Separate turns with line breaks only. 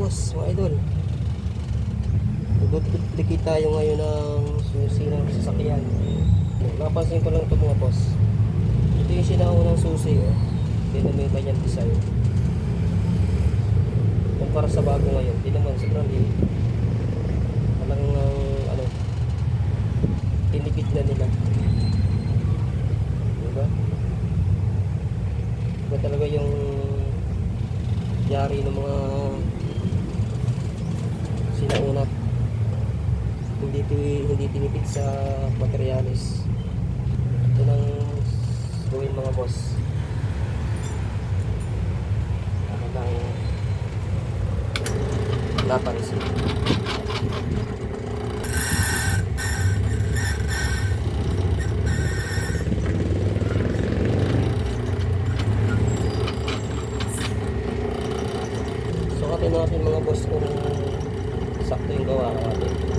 boss, mga idol. Duplicate tayo ngayon ng susi ng sasakyan. Napansin ko lang ito mga boss. Ito yung sinaunang susi, oh. Ito may kanyang design. Kumpara sa bago ngayon, di naman sobrang liit. Talagang ano, tinikit na nila. Diba? Diba talaga yung yari ng mga sinauna. Hindi tinipid sa materialis. Ito nang gawin mga boss. Nakatang napansin. Sukatin natin mga boss kung sakto yung gawa natin.